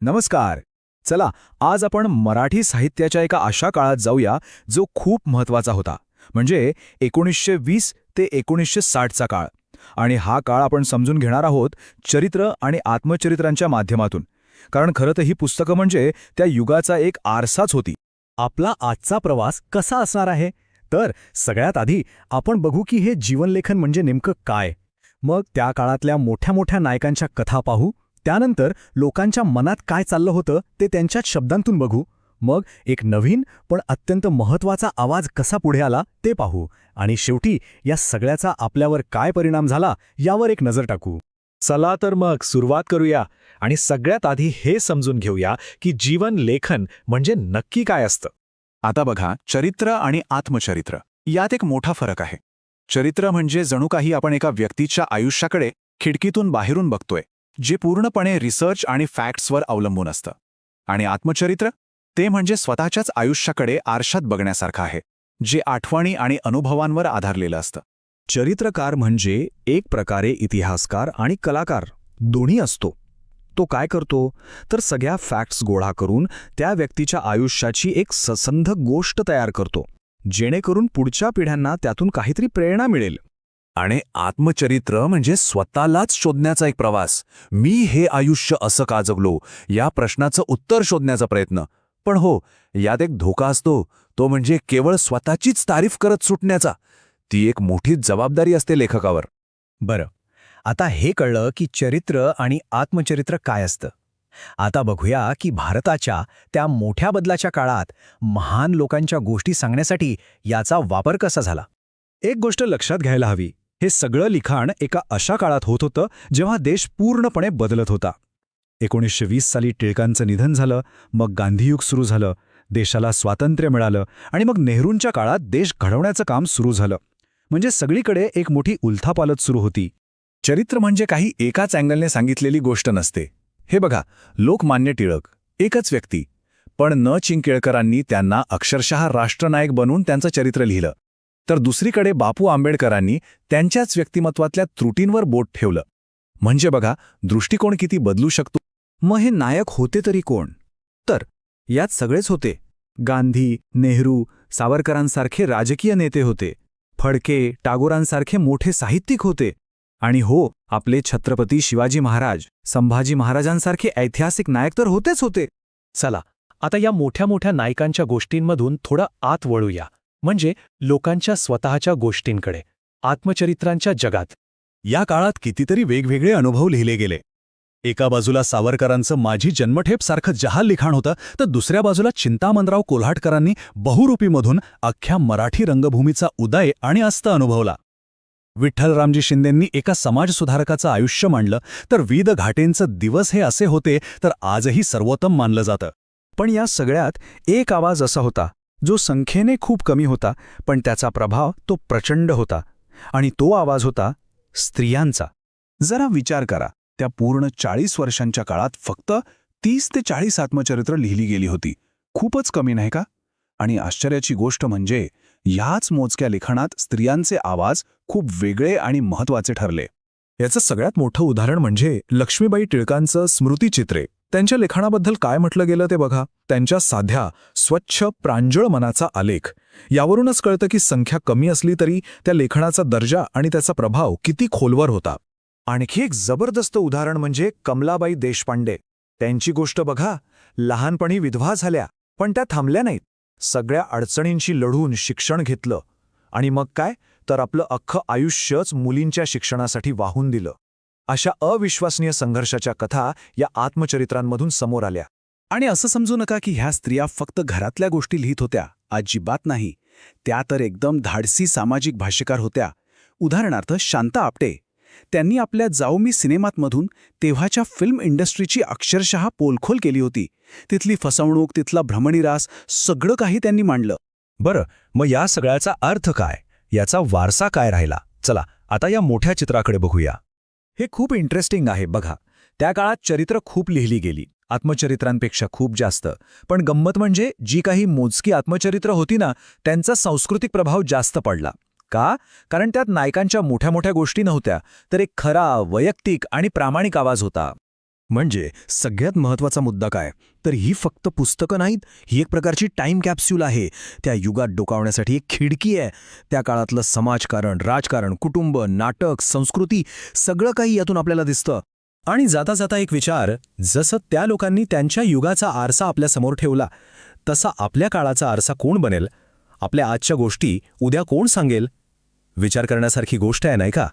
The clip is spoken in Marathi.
नमस्कार. चला, आज आपण मराठी साहित्याच्या एका अशा काळात जाऊया जो खूप महत्त्वाचा होता. म्हणजे 1920 ते 1960चा काळ. आणि हा काळ आपण समजून घेणार आहोत चरित्र आणि आत्मचरित्रांच्या माध्यमातून. कारण खरं तर ही पुस्तकं म्हणजे त्या युगाचा एक आरसाच होती. आपला आजचा प्रवास कसा असणार आहे? तर सगळ्यात आधी आपण बघू की हे जीवनलेखन म्हणजे नेमकं काय. मग त्या काळातल्या मोठ्या मोठ्या नायकांच्या कथा पाहू. त्यानंतर लोकांच्या मनात काय चाललं होतं ते त्यांच्याच शब्दांतून बघू. मग एक नवीन पण अत्यंत महत्त्वाचा आवाज कसा पुढे आला ते पाहू. आणि शेवटी या सगळ्याचा आपल्यावर काय परिणाम झाला यावर एक नजर टाकू. चला तर मग सुरुवात करूया आणि सगळ्यात आधी हे समजून घेऊया की जीवन लेखन म्हणजे नक्की काय असतं. आता बघा, चरित्र आणि आत्मचरित्र यात एक मोठा फरक आहे. चरित्र म्हणजे जणू काही आपण एका व्यक्तीच्या आयुष्याकडे खिडकीतून बाहेरून बघतोय, जे पूर्णपणे रिसर्च आणि फॅक्ट्सवर अवलंबून असतं. आणि आत्मचरित्र ते म्हणजे स्वतःच्याच आयुष्याकडे आरशात बघण्यासारखं आहे, जे आठवणी आणि अनुभवांवर आधारलेलं असतं. चरित्रकार म्हणजे एक प्रकारे इतिहासकार आणि कलाकार दोन्ही असतो. तो काय करतो तर सगळ्या फॅक्ट्स गोळा करून त्या व्यक्तीच्या आयुष्याची एक ससंध गोष्ट तयार करतो, जेणेकरून पुढच्या पिढ्यांना त्यातून काहीतरी प्रेरणा मिळेल. आणि आत्मचरित्र म्हणजे स्वतःलाच शोधण्याचा एक प्रवास. मी हे आयुष्य असं का जगलो या प्रश्नाचं उत्तर शोधण्याचा प्रयत्न. पण हो, यात एक धोका असतो, तो म्हणजे केवळ स्वतःचीच तारीफ करत सुटण्याचा. ती एक मोठी जबाबदारी असते लेखकावर. बरं, आता हे कळलं की चरित्र आणि आत्मचरित्र काय असतं. आता बघूया की भारताच्या त्या मोठ्या बदलाच्या काळात महान लोकांच्या गोष्टी सांगण्यासाठी याचा वापर कसा झाला. एक गोष्ट लक्षात घ्यायला हवी, हे सगळं लिखाण एका अशा काळात होत होतं जेव्हा देश पूर्णपणे बदलत होता. 1920 साली टिळकांचं निधन झालं, मग गांधीयुग सुरू झालं, देशाला स्वातंत्र्य मिळालं आणि मग नेहरूंच्या काळात देश घडवण्याचं काम सुरू झालं. म्हणजे सगळीकडे एक मोठी उलथापालथ सुरू होती. चरित्र म्हणजे काही एकाच अँगलने सांगितलेली गोष्ट नसते. हे बघा, लोकमान्य टिळक एकच व्यक्ती, पण न चिंकेळकरांनी त्यांना अक्षरशः राष्ट्रनायक बनवून त्यांचं चरित्र लिहिलं. तर दुसरीकडे बापू आंबेडकरांनी त्यांच्याच व्यक्तिमत्वातल्या त्रुटींवर बोट ठेवलं. म्हणजे बघा, दृष्टिकोन किती बदलू शकतो. मग हे नायक होते तरी कोण? तर यात सगळेच होते. गांधी, नेहरू, सावरकरांसारखे राजकीय नेते होते. फडके, टागोरांसारखे मोठे साहित्यिक होते. आणि हो, आपले छत्रपती शिवाजी महाराज, संभाजी महाराजांसारखे ऐतिहासिक नायक तर होतेच होते. चला, आता या मोठ्या मोठ्या नायकांच्या गोष्टींमधून थोडं आत वळूया, म्हणजे लोकांच्या स्वतःच्या गोष्टींकडे, आत्मचरित्रांच्या जगात. या काळात कितीतरी वेगवेगळे अनुभव लिहिले गेले. एका बाजूला सावरकरांचं माझी जन्मठेप सारखं जहाल लिखाण होतं, तर दुसऱ्या बाजूला चिंतामणराव कोल्हाटकरांनी बहुरूपीमधून अख्ख्या मराठी रंगभूमीचा उदय आणि अस्त अनुभवला. विठ्ठलरामजी शिंदेंनी एका समाजसुधारकाचं आयुष्य मांडलं, तर वि. द. घाटेंचं दिवस हे असे होते तर आजही सर्वोत्तम मानलं जातं. पण या सगळ्यात एक आवाज असा होता जो संख्येने खूप कमी होता, पण त्याचा प्रभाव तो प्रचंड होता. आणि तो आवाज होता स्त्रियांचा. जरा विचार करा, त्या पूर्ण 40 वर्षांच्या काळात फक्त 30 ते 40 आत्मचरित्र लिहिली गेली होती. खूपच कमी नाही का? आणि आश्चर्याची गोष्ट म्हणजे ह्याच मोजक्या लिखाणात स्त्रियांचे आवाज खूप वेगळे आणि महत्त्वाचे ठरले. याचं सगळ्यात मोठं उदाहरण म्हणजे लक्ष्मीबाई टिळकांचं स्मृतिचित्रे. त्यांच्या लेखनाबद्दल काय म्हटलं गेलं ते बघा. त्यांच्या साध्या, स्वच्छ, प्रांजळ मनाचा आलेख. यावरूनच कळतं की संख्या कमी असली तरी त्या लेखनाचा दर्जा आणि त्याचा प्रभाव किती खोलवर होता. आणखी एक जबरदस्त उदाहरण म्हणजे कमलाबाई देशपांडे. त्यांची गोष्ट बघा. लहानपणी विधवा झाल्या, पण त्या थांबल्या नाहीत. सगळ्या अडचणींशी लढून शिक्षण घेतलं. आणि मग काय, तर आपलं अख्खं आयुष्यच मुलींच्या शिक्षणासाठी वाहून दिलं. अशा अविश्वसनीय संघर्षाच्या कथा या आत्मचरित्रांमधून समोर आल्या. आणि असं समजू नका की ह्या स्त्रिया फक्त घरातल्या गोष्टी लिहित होत्या. अजिबात नाही. त्या तर एकदम धाडसी सामाजिक भाष्यकार होत्या. उदाहरणार्थ शांता आपटे. त्यांनी आपल्या जाऊ मी सिनेमातमधून तेव्हाच्या फिल्म इंडस्ट्रीची अक्षरशः पोलखोल केली होती. तिथली फसवणूक, तिथला भ्रमनिरास, सगळं काही त्यांनी मांडलं. बरं, मग या सगळ्याचा अर्थ काय, याचा वारसा काय राहिला? चला, आता या मोठ्या चित्राकडे बघूया. हे खूप इंटरेस्टिंग आहे बघा. त्या काळात चरित्र खूप लिहिली गेली, आत्मचरित्रांपेक्षा खूप जास्त. पण गंमत म्हणजे जी काही मोजकी आत्मचरित्र होती ना, त्यांचा सांस्कृतिक प्रभाव जास्त पडला. का? कारण त्यात नायकांच्या मोठ्या मोठ्या गोष्टी नव्हत्या, तर एक खरा, वैयक्तिक आणि प्रामाणिक आवाज होता. म्हणजे सगळ्यात महत्त्वाचा मुद्दा काय तर ही फक्त पुस्तकं नाहीत, ही एक प्रकारची टाईम कॅप्स्यूल आहे. त्या युगात डोकावण्यासाठी एक खिडकी आहे. त्या काळातलं समाजकारण, राजकारण, कुटुंब, नाटक, संस्कृती सगळं काही यातून आपल्याला दिसतं. आणि जाता जाता एक विचार, जसं त्या लोकांनी त्यांच्या युगाचा आरसा आपल्यासमोर ठेवला तसा आपल्या काळाचा आरसा कोण बनेल, आपल्या आजच्या गोष्टी उद्या कोण सांगेल? विचार करण्यासारखी गोष्ट आहे, नाही का?